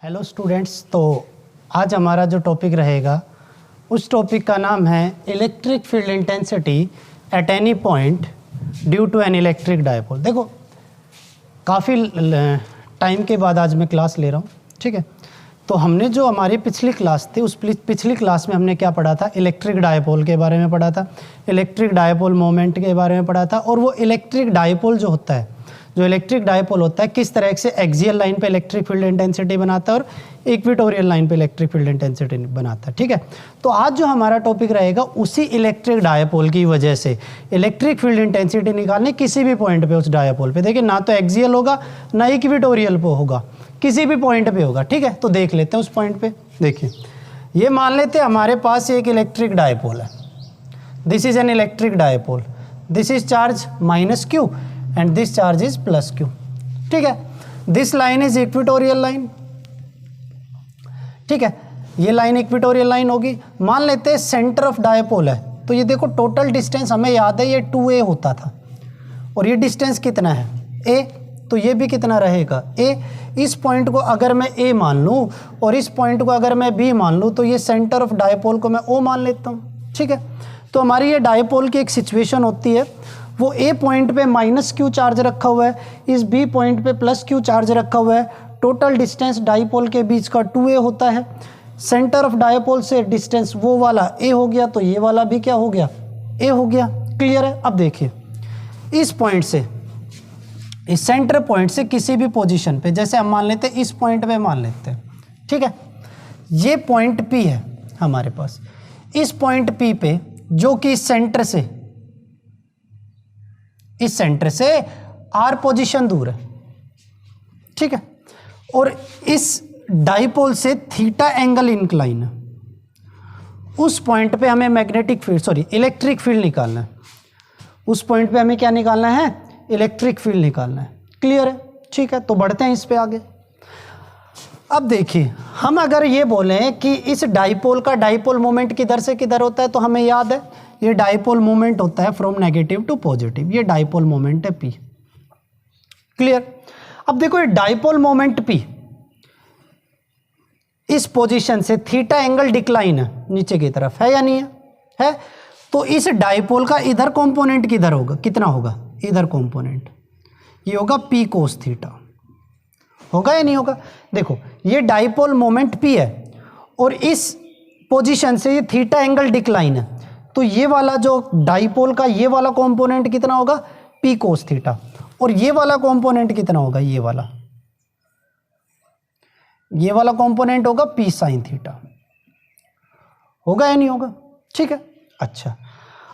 Hello students, तो आज हमारा जो टॉपिक रहेगा उस टॉपिक का नाम है electric field intensity at any point due to an electric dipole. देखो, काफ़ी टाइम के बाद आज मैं क्लास ले रहा हूँ, ठीक है। तो हमने जो हमारी पिछली क्लास थी उस पिछली क्लास में हमने क्या पढ़ा था, इलेक्ट्रिक डायपोल के बारे में पढ़ा था, इलेक्ट्रिक डायपोल मोमेंट के बारे में पढ़ा था। और वो इलेक्ट्रिक डायपोल जो होता है, जो इलेक्ट्रिक डायपोल होता है, किस तरह से एक्सियल लाइन पे इलेक्ट्रिक फील्ड इंटेंसिटी बनाता है और इक्वेटोरियल लाइन पे इलेक्ट्रिक फील्ड इंटेंसिटी बनाता है, ठीक है। तो आज जो हमारा टॉपिक रहेगा उसी इलेक्ट्रिक डायपोल की वजह से इलेक्ट्रिक फील्ड इंटेंसिटी निकालने किसी भी पॉइंट पे उस डायपोल पे। देखिए, ना तो एक्सियल होगा ना इक्वेटोरियल पे होगा, किसी भी पॉइंट पे होगा, ठीक है। तो देख लेते हैं उस पॉइंट पे। देखिए, ये मान लेते हैं हमारे पास एक इलेक्ट्रिक डायपोल है। This is an electric dipole, this is charge minus Q and this charge is plus Q, ठीक है। This line is equatorial line, ठीक है। ये लाइन इक्वेटोरियल लाइन होगी। मान लेते हैं सेंटर ऑफ डायपोल है, तो ये देखो टोटल डिस्टेंस हमें याद है, ये 2a होता था और ये डिस्टेंस कितना है a, तो ये भी कितना रहेगा a। इस पॉइंट को अगर मैं a मान लूँ और इस पॉइंट को अगर मैं b मान लूँ तो ये सेंटर ऑफ डायपोल को मैं o मान लेता हूँ, ठीक है। तो हमारी ये डायपोल की एक सिचुएशन होती है, वो ए पॉइंट पे माइनस क्यू चार्ज रखा हुआ है, इस बी पॉइंट पे प्लस क्यू चार्ज रखा हुआ है। टोटल डिस्टेंस डायपोल के बीच का 2a होता है। सेंटर ऑफ डायपोल से डिस्टेंस वो वाला a हो गया, तो ये वाला भी क्या हो गया, a हो गया। क्लियर है। अब देखिए, इस पॉइंट से, इस सेंटर पॉइंट से किसी भी पोजीशन पे, जैसे हम मान लेते हैं इस पॉइंट पे मान लेते हैं, ठीक है। ये पॉइंट P है हमारे पास। इस पॉइंट P पे जो कि इस सेंटर से r पोजीशन दूर है, ठीक है। और इस डायपोल से थीटा एंगल इंक्लाइन है। उस पॉइंट पे हमें इलेक्ट्रिक फील्ड निकालना है। उस पॉइंट पे हमें क्या निकालना है, इलेक्ट्रिक फील्ड निकालना है। क्लियर है, ठीक है। तो बढ़ते हैं इस पे आगे। अब देखिए, हम अगर ये बोलें कि इस डायपोल का डायपोल मोमेंट किधर से किधर होता है, तो हमें याद है ये डायपोल मोमेंट होता है फ्रॉम नेगेटिव टू पॉजिटिव। ये डायपोल मोमेंट है P। क्लियर। अब देखो, ये डायपोल मोमेंट P इस पोजीशन से थीटा एंगल डिक्लाइन है नीचे की तरफ, है या नहीं है? है। तो इस डायपोल का इधर कंपोनेंट किधर होगा, कितना होगा, इधर कंपोनेंट ये होगा P कोस थीटा। होगा या नहीं होगा? देखो, ये डायपोल मोमेंट P है और इस पोजीशन से ये थीटा एंगल डिक्लाइन है, तो ये वाला जो डायपोल का ये वाला कंपोनेंट कितना होगा, P कोस थीटा। और ये वाला कंपोनेंट कितना होगा, ये वाला कंपोनेंट होगा P साइन थीटा। होगा या नहीं होगा? ठीक है। अच्छा,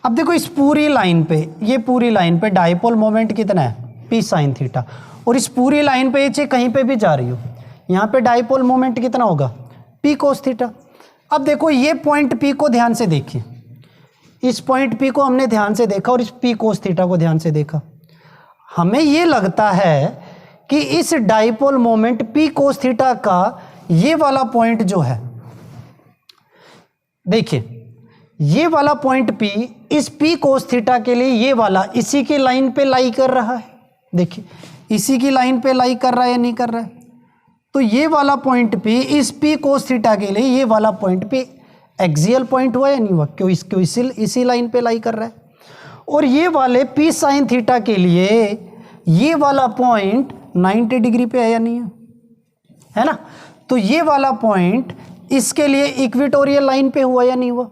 अब देखो, इस पूरी लाइन पे, ये पूरी लाइन पे डायपोल मोमेंट कितना है, P साइन थीटा। और इस पूरी लाइन पे ये कहीं पे भी जा रही हो, यहाँ पे डायपोल मोमेंट कितना होगा, P कोस थीटा। अब देखो, ये पॉइंट P को ध्यान से देखिए, इस पॉइंट P को हमने ध्यान से देखा और इस P कोस थीटा को ध्यान से देखा। हमें ये लगता है कि इस dipole moment P cos theta का ये वाला पॉइंट जो है, देखिए ये वाला पॉइंट P इस P कोस थीटा के लिए ये वाला इसी की लाइन पे लाई कर रहा है। देखिए, इसी की लाइन पे लाई कर रहा है या नहीं कर रहा है? तो ये वाला पॉइंट P इस P कोस थीटा के लिए ये वाला पॉइंट P एक्सियल पॉइंट हुआ या नहीं हुआ? क्यों इसी लाइन पे लाई कर रहा है। और ये वाले P साइन थीटा के लिए ये वाला पॉइंट 90 डिग्री पे है या नहीं है ना? तो ये वाला पॉइंट इसके लिए इक्वेटोरियल लाइन पे हुआ या नहीं हुआ?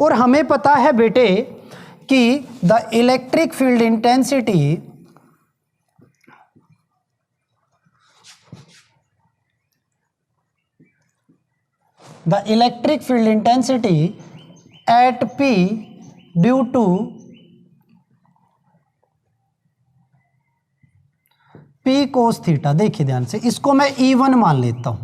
और हमें पता है बेटे कि the electric field intensity at P due to P cos theta. देखिए ध्यान से, इसको मैं E1 मान लेता हूं।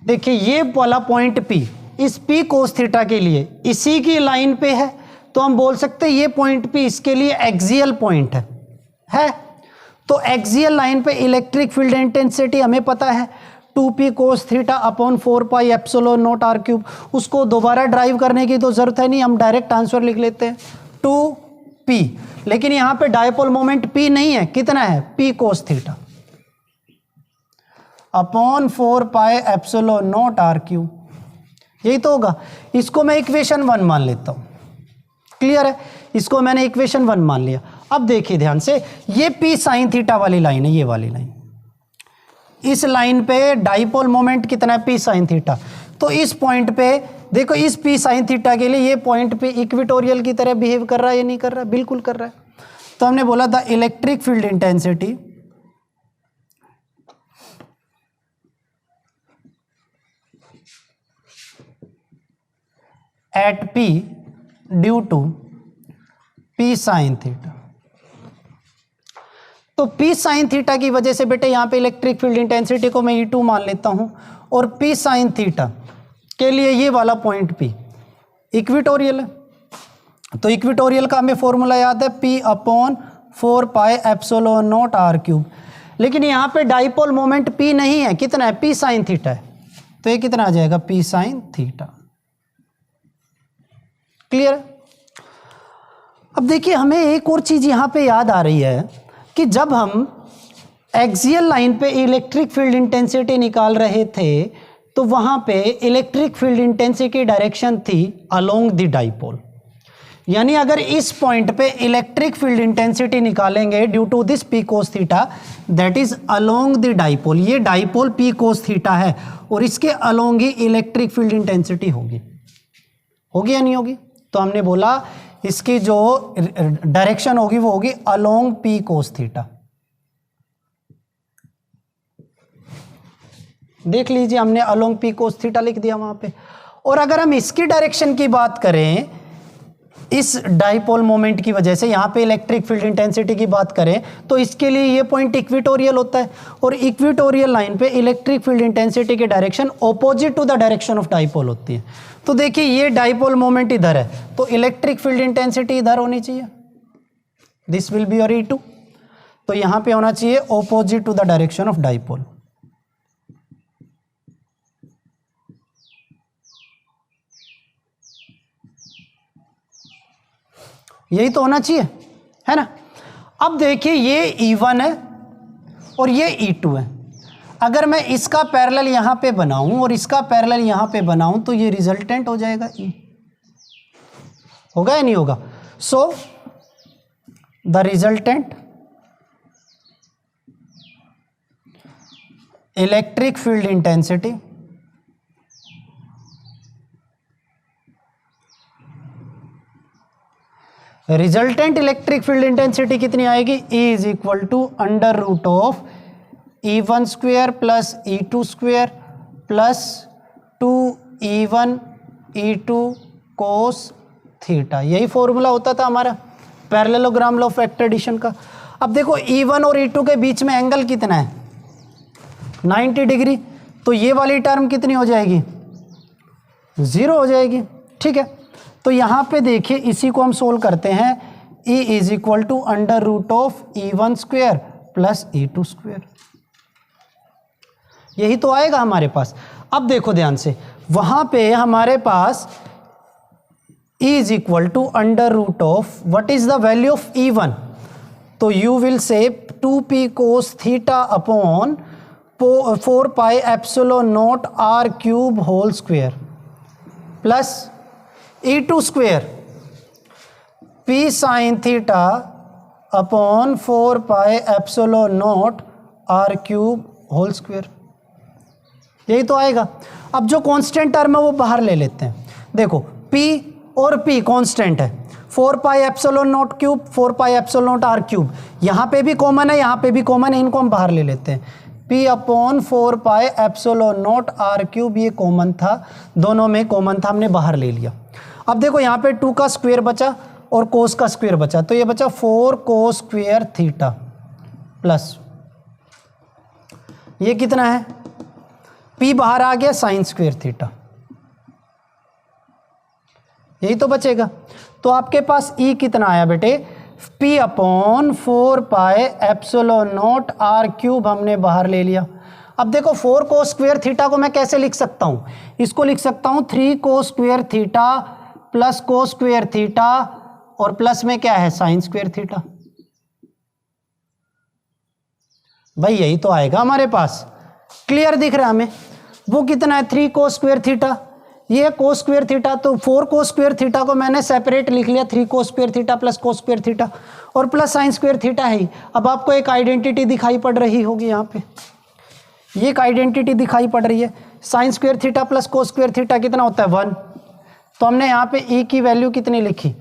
देखिए, ये वाला पॉइंट P इस P कोस थीटा के लिए इसी की लाइन पे है, तो हम बोल सकते हैं ये पॉइंट P इसके लिए एक्सियल पॉइंट है। तो एक्सियल लाइन पे इलेक्ट्रिक फील्ड इंटेंसिटी हमें पता है 2P cos theta upon 4 pi epsilon not r cube. उसको दोबारा ड्राइव करने की तो जरूरत है नहीं, हम डायरेक्ट आंसर लिख लेते हैं 2P। लेकिन यहाँ पे डायपोल मोमेंट P नहीं है, कितना है, P cos theta. Upon 4 pi epsilon naught r cube, यही तो होगा। इसको मैं इक्वेशन 1 मान लेता हूँ, क्लियर है, इसको मैंने इक्वेशन 1 मान लिया। अब देखिए ध्यान से, ये पी साइन थीटा वाली लाइन है, ये वाली लाइन, इस लाइन पे डाइपोल मोमेंट कितना है, पी साइन थीटा। तो इस पॉइंट पे देखो, इस पी साइन थीटा के लिए ये पॉइंट पे इक्वेटोरियल की तरह बिहेव कर रहा है या नहीं कर रहा है, बिल्कुल कर रहा है। तो हमने बोला the electric field intensity at p due to p sine theta. तो पी साइन थीटा की वजह से बेटे यहां पे इलेक्ट्रिक फील्ड इंटेंसिटी को मैं E2 मान लेता हूं, और पी साइन थीटा के लिए ये वाला पॉइंट पी इक्वेटोरियल है। तो इक्वेटोरियल का हमें फॉर्मूला याद है, P upon 4 pi epsilon naught r cube. लेकिन यहाँ पे डाइपोल मोमेंट P नहीं है, कितना है, P साइन थीटा है। तो ये कितना आ जाएगा, P साइन थीटा, क्लियर। अब देखिए हमें एक और चीज यहाँ पे याद आ रही है कि जब हम एक्सियल लाइन पे इलेक्ट्रिक फील्ड इंटेंसिटी निकाल रहे थे तो वहां पे इलेक्ट्रिक फील्ड इंटेंसिटी की डायरेक्शन थी अलोंग द डाइपोल। यानी अगर इस पॉइंट पे इलेक्ट्रिक फील्ड इंटेंसिटी निकालेंगे due to this p cos theta, that is along the dipole. ये डाइपोल पी कोस थीटा है और इसके अलोंग ही इलेक्ट्रिक फील्ड इंटेंसिटी होगी, होगी या नहीं होगी। तो हमने बोला इसकी जो डायरेक्शन होगी वो होगी अलोंग पी कोस थीटा। देख लीजिए, हमने अलोंग पी कोस थीटा लिख दिया वहां पे। और अगर हम इसकी डायरेक्शन की बात करें, इस डाइपोल मोमेंट की वजह से यहां पे इलेक्ट्रिक फील्ड इंटेंसिटी की बात करें, तो इसके लिए ये पॉइंट इक्वेटोरियल होता है, और इक्वेटोरियल लाइन पे इलेक्ट्रिक फील्ड इंटेंसिटी की direction opposite to the direction of dipole होती है। तो देखिए ये डाइपोल मोमेंट इधर है, तो इलेक्ट्रिक फील्ड इंटेंसिटी इधर होनी चाहिए, this will be your E2। तो यहां पे होना चाहिए opposite to the direction of dipole. यही तो होना चाहिए, है ना। अब देखिए ये E1 है और ये E2 है। अगर मैं इसका पैरेलल यहां पे बनाऊं और इसका पैरेलल यहां पे बनाऊं तो ये रिजल्टेंट हो जाएगा E, होगा या नहीं होगा। So the resultant electric field intensity resultant electric field intensity कितनी आएगी, E is equal to under root of E1 square plus E2 square plus 2E1 E2 cos theta. यही फॉर्मूला होता था हमारा parallelogram law of vector addition का। अब देखो E1 और E2 के बीच में एंगल कितना है, 90 डिग्री। तो ये वाली टर्म कितनी हो जाएगी, 0 हो जाएगी, ठीक है। तो यहाँ पे देखिए इसी को हम सोल्व करते हैं, E is equal to under root of E1 square plus E2 square, यही तो आएगा हमारे पास। अब देखो ध्यान से, वहां पे हमारे पास E is equal to under root of what is the value of E1, तो you will say 2p cos theta upon 4 pi epsilon naught r cube whole square plus E2 square p sine theta upon 4 pi epsilon naught r cube whole square, यही तो आएगा। अब जो constant term है वो बाहर ले लेते हैं। देखो p और p कांस्टेंट है, 4 pi epsilon naught cube 4 pi epsilon naught r cube, यहाँ पे भी कॉमन है यहाँ पे भी कॉमन है, इनको हम बाहर ले लेते हैं। p upon 4 pi epsilon naught r cube, ये कॉमन था, दोनों में कॉमन था, हमने बाहर ले लिया। अब देखो यहाँ पे 2 का स्क्वायर बचा और कोस का स्क्वायर बचा, तो ये बचा 4 कोस स्क्वायर थीटा प्लस ये कितना है, p बाहर आ गया साइन स्क्वायर थीटा, यही तो बचेगा। तो आपके पास E कितना आया बेटे, p upon 4 pi epsilon naught r cube हमने बाहर ले लिया। अब देखो 4 कोस स्क्वायर थीटा को मैं कैसे लिख सकता हूं, इसको लिख सकता हूं 3 cos square theta plus cos square theta और प्लस में क्या है साइन स्क्वायर थीटा, भाई यही तो आएगा हमारे पास, क्लियर दिख रहा है हमें? वो कितना है 3 cos स्क्वायर थीटा, ये cos स्क्वायर थीटा, तो 4 cos स्क्वायर थीटा को मैंने सेपरेट लिख लिया 3 cos square theta plus cos square theta और प्लस साइन स्क्वायर थीटा है ही। अब आपको एक आइडेंटिटी दिखाई पड़ रही होगी यहाँ पे, ये एक आइडेंटिटी दिखाई पड़ रही है, sine square theta plus cos square theta कितना होता है 1। तो हमने यहाँ पे e की वैल्यू कितनी लिखी,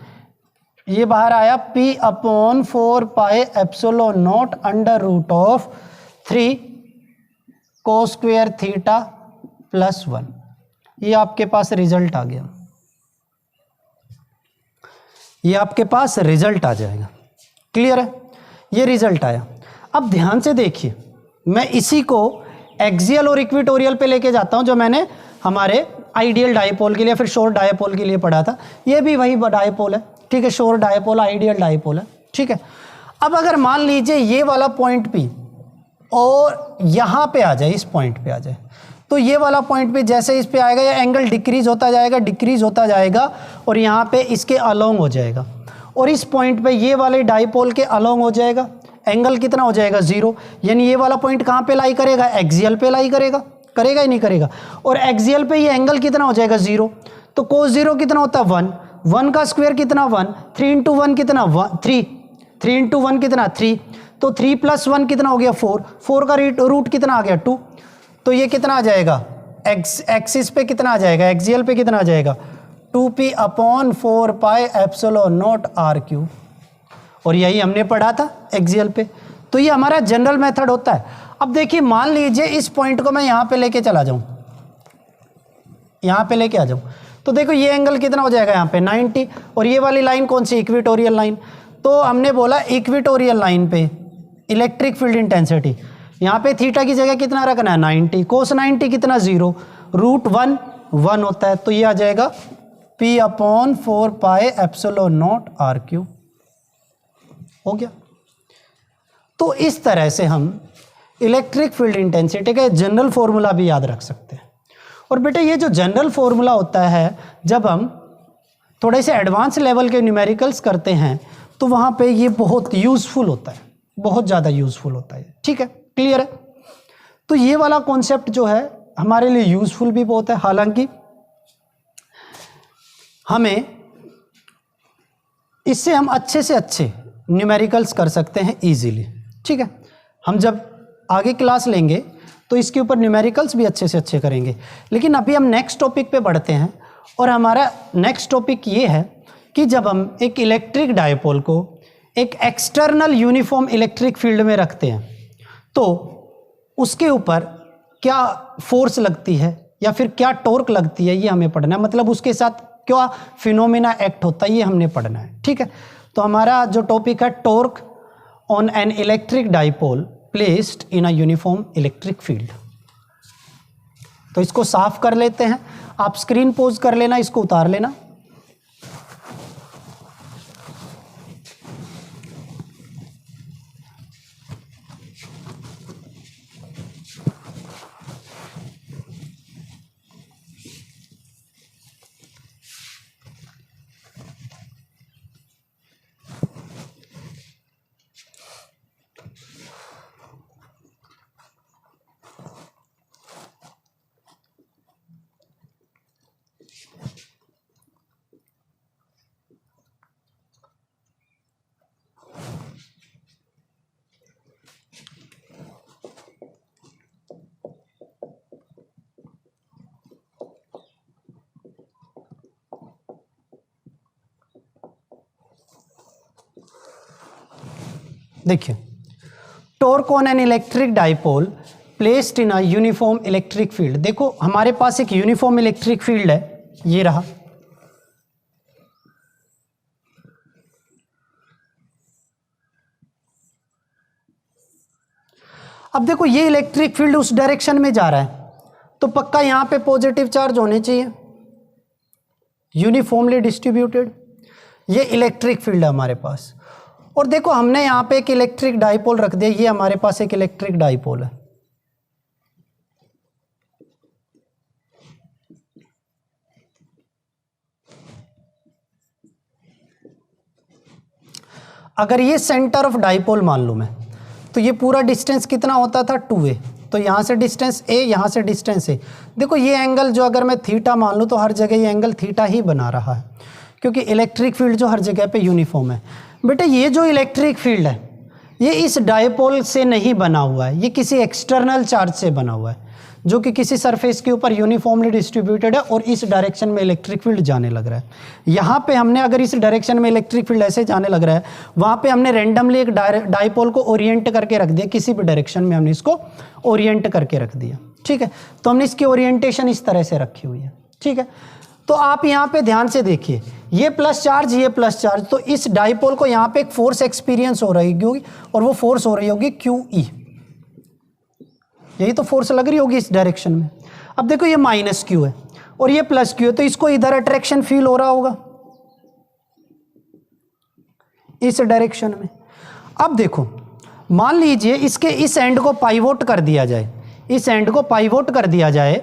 ये बाहर आया p/4 pi epsilon naught under root of 3 cos square theta plus 1। ये आपके पास रिजल्ट आ गया, ये आपके पास रिजल्ट आ जाएगा। क्लियर है? ये रिजल्ट आया। अब ध्यान से देखिए, मैं इसी को एक्सियल और इक्वेटोरियल पे लेके जाता हूं जो मैंने हमारे आइडियल डायपोल के लिए फिर शोर डायपोल के लिए पढ़ा था। ये भी वही डायपोल है, ठीक है, शोर डायपोल आइडियल डायपोल है, ठीक है। अब अगर मान लीजिए ये वाला पॉइंट पी और यहाँ पे आ जाए, इस पॉइंट पे आ जाए, तो ये वाला पॉइंट पे जैसे इस पे आएगा ये एंगल डिक्रीज होता जाएगा और यहाँ पे इसके अलोंग हो जाएगा और इस पॉइंट पे ये वाले डायपोल के अलोंग हो जाएगा। एंगल कितना हो जाएगा 0, यानी ये वाला पॉइंट कहाँ पे लाई करेगा, एक्सियल पे लाई करेगा ही नहीं करेगा। और एक्सियल पे ये एंगल कितना हो जाएगा 0, तो cos 0 कितना होता है 1, 1 का स्क्वायर कितना 1, 3 इंटू 1 कितना 3, 3 इंटू 1 कितना 3, तो 3 प्लस 1 कितना हो गया 4, 4 का रूट कितना आ गया 2। तो ये कितना आ जाएगा एक्सिस पे कितना आ जाएगा, एक्सियल पे कितना आ जाएगा 2p/4 pi epsilon not r³। और यही हमने पढ़ा था एक्सियल पे। तो ये हमारा जनरल मेथड होता है। अब देखिए मान लीजिए इस पॉइंट को मैं यहाँ पे लेके चला जाऊँ, यहाँ पे लेके आ जाऊँ, तो देखो ये एंगल कितना हो जाएगा यहाँ पे 90 और ये वाली लाइन कौन सी, इक्वेटोरियल लाइन। तो हमने बोला इक्वेटोरियल लाइन पे इलेक्ट्रिक फील्ड इंटेंसिटी, यहाँ पे थीटा की जगह कितना रखना है 90, कोस 90 कितना 0, √1 होता है, तो ये आ जाएगा p/4 pi epsilon not r³। हो गया। तो इस तरह से हम इलेक्ट्रिक फील्ड इंटेंसिटी का जनरल फॉर्मूला भी याद रख सकते हैं। और बेटे ये जो जनरल फॉर्मूला होता है, जब हम थोड़े से एडवांस लेवल के न्यूमेरिकल्स करते हैं तो वहाँ पे ये बहुत यूज़फुल होता है, बहुत ज़्यादा यूज़फुल होता है। ठीक है, क्लियर है? तो ये वाला कॉन्सेप्ट जो है हमारे लिए यूज़फुल भी बहुत है। हालांकि हमें इससे हम अच्छे से अच्छे न्यूमेरिकल्स कर सकते हैं इजीली। ठीक है, हम जब आगे क्लास लेंगे तो इसके ऊपर न्यूमेरिकल्स भी अच्छे से अच्छे करेंगे। लेकिन अभी हम नेक्स्ट टॉपिक पे बढ़ते हैं और हमारा नेक्स्ट टॉपिक ये है कि जब हम एक इलेक्ट्रिक डायपोल को एक एक्सटर्नल यूनिफॉर्म इलेक्ट्रिक फील्ड में रखते हैं तो उसके ऊपर क्या फोर्स लगती है या फिर क्या टॉर्क लगती है, ये हमें पढ़ना है। मतलब उसके साथ क्या फिनोमेना एक्ट होता है, ये हमने पढ़ना है। ठीक है, तो हमारा जो टॉपिक है torque on an electric dipole placed in a uniform electric field. तो इसको साफ कर लेते हैं, आप स्क्रीन पोज कर लेना, इसको उतार लेना। देखिए, torque on an electric dipole placed in a uniform electric field. देखो हमारे पास एक यूनिफॉर्म इलेक्ट्रिक फील्ड है, ये रहा। अब देखो ये इलेक्ट्रिक फील्ड उस डायरेक्शन में जा रहा है तो पक्का यहां पे पॉजिटिव चार्ज होने चाहिए, यूनिफॉर्मली डिस्ट्रीब्यूटेड। ये इलेक्ट्रिक फील्ड है हमारे पास। और देखो हमने यहाँ पे एक इलेक्ट्रिक डायपोल रख दिया, ये हमारे पास एक इलेक्ट्रिक डायपोल है। अगर ये सेंटर ऑफ डायपोल मान लूं मैं, तो ये पूरा डिस्टेंस कितना होता था 2a। तो यहाँ से डिस्टेंस ए, यहाँ से डिस्टेंस ए। देखो ये एंगल जो अगर मैं थीटा मान लूँ तो हर जगह ये एंगल थीटा ही बना रहा है, क्योंकि इलेक्ट्रिक फील्ड जो हर जगह पे यूनिफॉर्म है। बेटा ये जो इलेक्ट्रिक फील्ड है ये इस डायपोल से नहीं बना हुआ है, ये किसी एक्सटर्नल चार्ज से बना हुआ है जो कि किसी सरफेस के ऊपर यूनिफॉर्मली डिस्ट्रीब्यूटेड है और इस डायरेक्शन में इलेक्ट्रिक फील्ड जाने लग रहा है। यहाँ पे हमने अगर इस डायरेक्शन में इलेक्ट्रिक फील्ड ऐसे जाने लग रहा है, वहाँ पे हमने रैंडमली एक डायपोल को ओरिएंट करके रख दिया, किसी भी डायरेक्शन में हमने इसको ओरिएंट करके रख दिया। ठीक है, तो हमने इसकी ओरिएंटेशन इस तरह से रखी हुई है। ठीक है, तो आप यहाँ पे ध्यान से देखिए, ये प्लस चार्ज, ये प्लस चार्ज, तो इस डायपोल को यहाँ पे एक फोर्स एक्सपीरियंस हो रही होगी और वो फोर्स हो रही होगी QE। यही तो फोर्स लग रही होगी इस डायरेक्शन में। अब देखो ये माइनस Q है और ये प्लस Q है, तो इसको इधर अट्रैक्शन फील हो रहा होगा इस डायरेक्शन में। अब देखो मान लीजिए इसके इस एंड को पाइवोट कर दिया जाए, इस एंड को पाइवोट कर दिया जाए,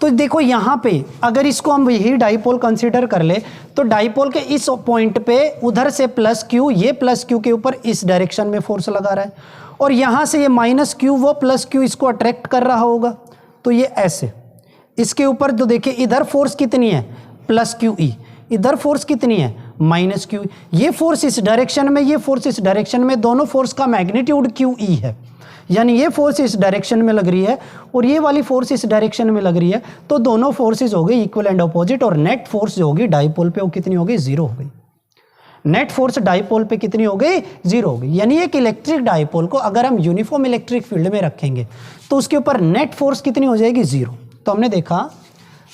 तो देखो यहाँ पे अगर इसको हम यही डाइपोल कंसीडर कर ले तो डाइपोल के इस पॉइंट पे उधर से प्लस Q, ये प्लस Q के ऊपर इस डायरेक्शन में फोर्स लगा रहा है और यहाँ से ये माइनस Q, वो प्लस Q इसको अट्रैक्ट कर रहा होगा। तो ये ऐसे इसके ऊपर जो देखिए इधर फोर्स कितनी है प्लस QE, इधर फोर्स कितनी है माइनस QE। ये फोर्स इस डायरेक्शन में, ये फोर्स इस डायरेक्शन में, दोनों फोर्स का मैग्नीट्यूड QE है, यानी ये फोर्स इस डायरेक्शन में लग रही है और ये वाली फोर्स इस डायरेक्शन में लग रही है, तो दोनों फोर्सेस हो गई इक्वल एंड अपोजिट और नेट फोर्स जो होगी डाइपोल पे वो कितनी हो गई, जीरो हो गई। नेट फोर्स डाइपोल पे कितनी हो गई, जीरो हो गई। यानी एक इलेक्ट्रिक डाइपोल को अगर हम यूनिफॉर्म इलेक्ट्रिक फील्ड में रखेंगे तो उसके ऊपर नेट फोर्स कितनी हो जाएगी, जीरो। तो हमने देखा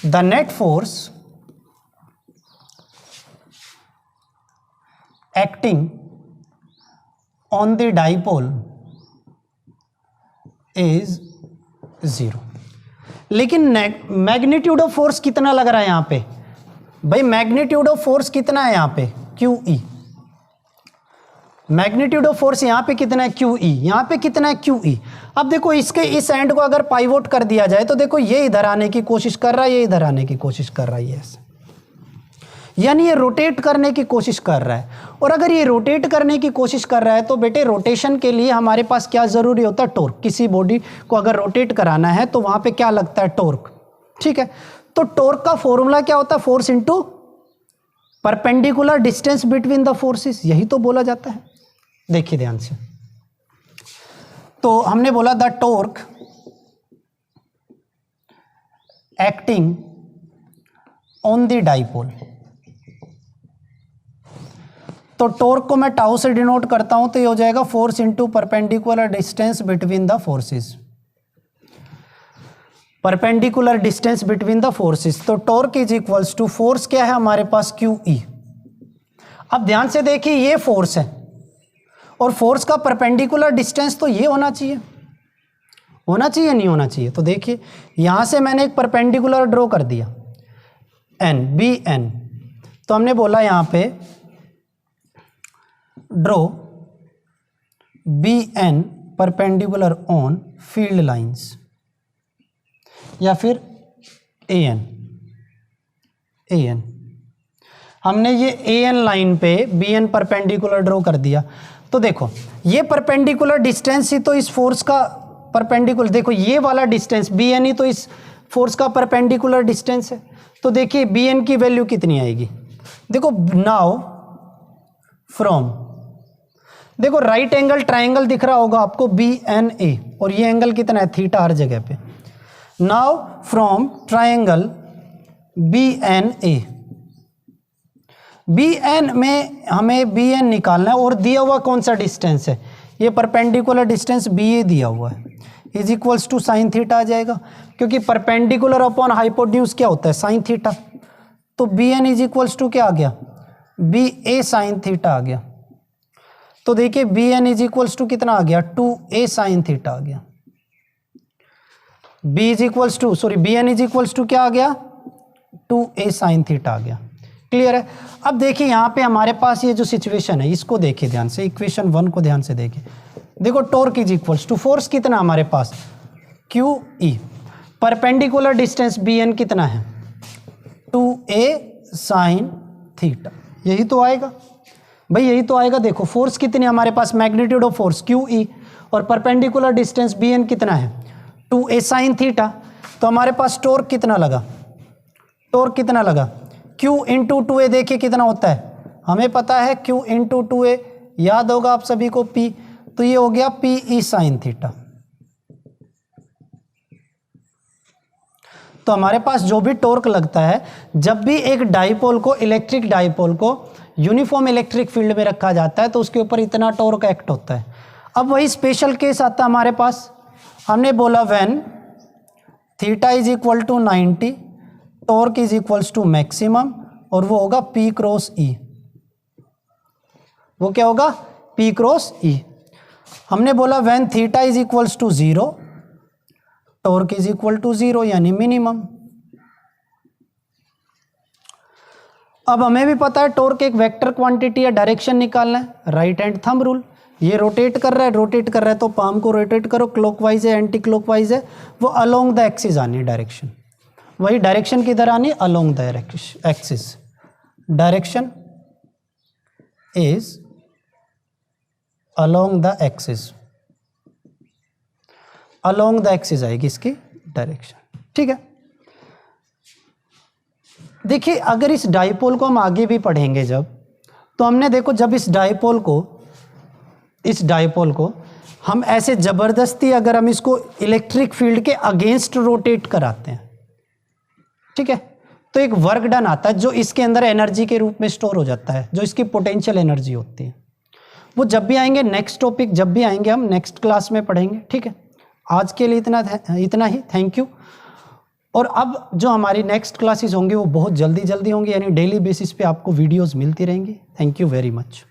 the net force acting on the dipole is zero. लेकिन मैग्नीट्यूड ऑफ फोर्स कितना लग रहा है यहाँ पे भाई, मैग्नीट्यूड ऑफ फोर्स कितना है यहाँ पे QE। मैग्नीट्यूड ऑफ फोर्स यहाँ पे कितना है QE, यहाँ पे कितना है QE। अब देखो इसके इस एंड को अगर पाइवोट कर दिया जाए तो देखो ये इधर आने की कोशिश कर रहा है, ये इधर आने की कोशिश कर रहा है, ऐसे यानी ये रोटेट करने की कोशिश कर रहा है। और अगर ये रोटेट करने की कोशिश कर रहा है तो बेटे रोटेशन के लिए हमारे पास क्या जरूरी होता है, टॉर्क। किसी बॉडी को अगर रोटेट कराना है तो वहां पे क्या लगता है, टॉर्क। ठीक है, तो टॉर्क का फॉर्मूला क्या होता है, force into perpendicular distance between the forces, यही तो बोला जाता है। देखिए ध्यान से, तो हमने बोला the torque acting on the dipole, तो टॉर्क को मैं टाउ से डिनोट करता हूं तो ये हो जाएगा force into perpendicular distance between the forces, perpendicular distance between the forces. तो torque is equals to force क्या है हमारे पास QE। अब ध्यान से देखिए ये फोर्स है और फोर्स का परपेंडिकुलर डिस्टेंस तो ये होना चाहिए, होना चाहिए नहीं होना चाहिए। तो देखिए यहां से मैंने एक परपेंडिकुलर ड्रॉ कर दिया BN, तो हमने बोला यहां पे draw BN perpendicular on field lines, या फिर AN। हमने ये AN लाइन पे BN परपेंडिकुलर ड्रॉ कर दिया। तो देखो ये परपेंडिकुलर डिस्टेंस ही तो इस फोर्स का परपेंडिकुलर, देखो ये वाला डिस्टेंस BN ही तो इस फोर्स का परपेंडिकुलर डिस्टेंस है। तो देखिए BN की वैल्यू कितनी आएगी, देखो नाउ फ्रॉम, देखो राइट एंगल ट्राइंगल दिख रहा होगा आपको BNA और ये एंगल कितना है थीटा हर जगह पे। Now from triangle BNA, BN में हमें BN निकालना है और दिया हुआ कौन सा डिस्टेंस है, ये परपेंडिकुलर डिस्टेंस BA दिया हुआ है, is equals to sine theta आ जाएगा, क्योंकि परपेंडिकुलर अपॉन हाइपोटेन्यूज क्या होता है साइन थीटा। तो BN इज इक्वल्स टू क्या आ गया, BA साइन थीटा आ गया। तो देखिए BN इज इक्वल्स टू कितना आ गया, 2A साइन थीटा आ गया। BN इज इक्वल्स टू क्या आ गया, 2A साइन थीटा आ गया। क्लियर है। अब देखिए यहाँ पे हमारे पास ये जो सिचुएशन है इसको देखिए ध्यान से, इक्वेशन 1 को ध्यान से देखिए। देखो torque is equals to force कितना हमारे पास QE, परपेंडिकुलर डिस्टेंस BN कितना है 2A साइन थीटा, यही तो आएगा भाई, यही तो आएगा। देखो फोर्स कितनी हमारे पास, मैग्नीट्यूड ऑफ फोर्स QE और परपेंडिकुलर डिस्टेंस BN कितना है 2a sin थीटा। तो हमारे पास टॉर्क कितना लगा, टॉर्क कितना लगा, q इंटू 2a देखिए कितना होता है, हमें पता है q इंटू 2a, याद होगा आप सभी को p, तो ये हो गया p e sin थीटा। तो हमारे पास जो भी टॉर्क लगता है, जब भी एक डाइपोल को, इलेक्ट्रिक डाइपोल को यूनिफॉर्म इलेक्ट्रिक फील्ड में रखा जाता है तो उसके ऊपर इतना टॉर्क एक्ट होता है। अब वही स्पेशल केस आता है हमारे पास, हमने बोला when theta is equal to 90 torque is equals to maximum, और वो होगा P क्रॉस E। वो क्या होगा, P क्रॉस E। हमने बोला when theta is equals to 0 torque is equal to 0 यानी मिनिमम। अब हमें भी पता है टॉर्क एक वेक्टर क्वांटिटी है, डायरेक्शन निकालना है, राइट हैंड थंब रूल। ये रोटेट कर रहा है, रोटेट कर रहा है तो पाम को रोटेट करो, क्लॉकवाइज है एंटी क्लॉकवाइज है, वो अलोंग द एक्सिस आनी डायरेक्शन। वही डायरेक्शन किधर आनी, along the axis. Direction is along the axis, along the axis आएगी इसकी डायरेक्शन, ठीक है। देखिए अगर इस डाइपोल को हम आगे भी पढ़ेंगे जब, तो हमने देखो जब इस डाइपोल को हम ऐसे ज़बरदस्ती अगर हम इसको इलेक्ट्रिक फील्ड के अगेंस्ट रोटेट कराते हैं, ठीक है, तो एक वर्क डन आता है जो इसके अंदर एनर्जी के रूप में स्टोर हो जाता है, जो इसकी पोटेंशियल एनर्जी होती है। वो जब भी आएंगे, नेक्स्ट टॉपिक जब भी आएंगे हम नेक्स्ट क्लास में पढ़ेंगे, ठीक है। आज के लिए इतना ही, थैंक यू। और अब जो हमारी नेक्स्ट क्लासेस होंगी वो बहुत जल्दी होंगी, यानी डेली बेसिस पे आपको वीडियोस मिलती रहेंगी। Thank you very much.